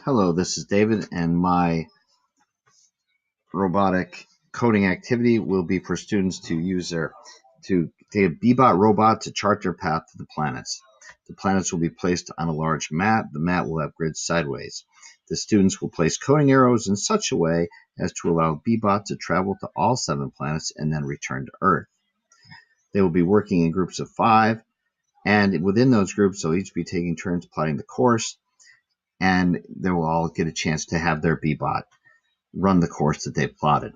Hello, this is David, and my robotic coding activity will be for students to use to take a Bebot robot to chart their path to the planets. The planets will be placed on a large mat. The mat will have grids sideways. The students will place coding arrows in such a way as to allow Bebot to travel to all 7 planets and then return to Earth. They will be working in groups of 5, and within those groups, they'll each be taking turns plotting the course, and they will all get a chance to have their Bebot run the course that they've plotted.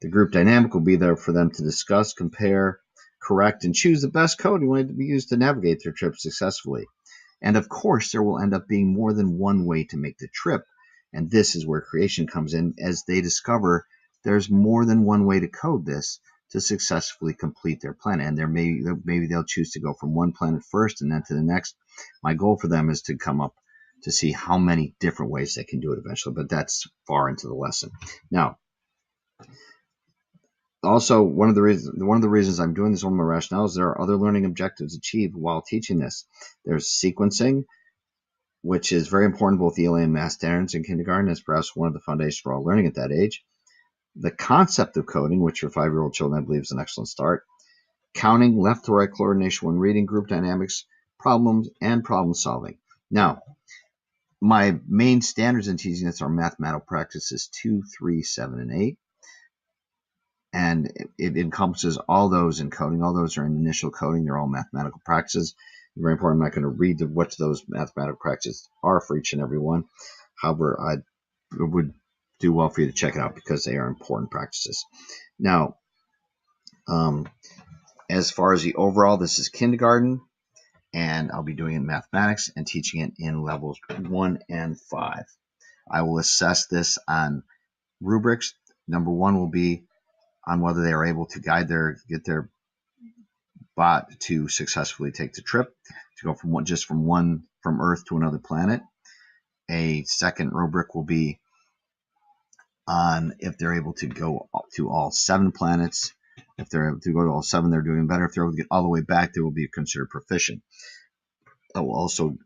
The group dynamic will be there for them to discuss, compare, correct, and choose the best coding way to be used to navigate their trip successfully. And of course, there will end up being more than one way to make the trip. And this is where creation comes in, as they discover there's more than one way to code this to successfully complete their plan. And maybe they'll choose to go from one planet first and then to the next. My goal for them is to come up to see how many different ways they can do it eventually, but that's far into the lesson. Now, also, one of the reasons I'm doing this, one of my rationales, there are other learning objectives achieved while teaching this. There's sequencing, which is very important both ELA and math standards in kindergarten, as perhaps one of the foundations for all learning at that age. The concept of coding, which for 5-year-old children I believe is an excellent start. Counting, left to right coordination when reading, group dynamics, problems, and problem solving. Now, my main standards in teaching this are mathematical practices 2, 3, 7, and 8. And it encompasses all those in coding. All those are in initial coding. They're all mathematical practices. Very important. I'm not going to read what those mathematical practices are for each and every one. However, I would do well for you to check it out because they are important practices. Now, as far as the overall, this is kindergarten, and I'll be doing it in mathematics and teaching it in levels 1 and 5. I will assess this on rubrics. Number 1 will be on whether they are able to get their bot to successfully take the trip, to go from Earth to another planet. A second rubric will be on if they're able to go to all 7 planets. If they're able to go to all 7, they're doing better. If they're able to get all the way back, they will be considered proficient. I will also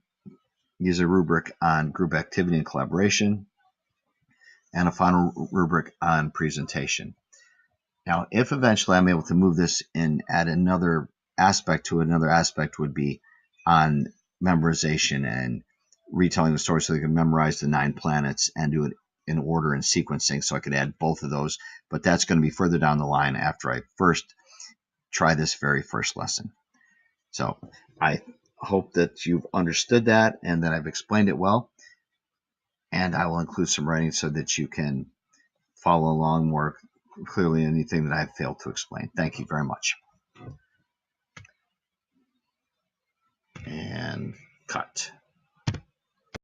use a rubric on group activity and collaboration, and a final rubric on presentation. Now, if eventually I'm able to move this and add another aspect to it, another aspect would be on memorization and retelling the story so they can memorize the 9 planets and do it in order and sequencing, so I could add both of those. But that's going to be further down the line after I first try this very first lesson. So I hope that you've understood that and that I've explained it well. And I will include some writing so that you can follow along more clearly anything that I've failed to explain. Thank you very much. And cut.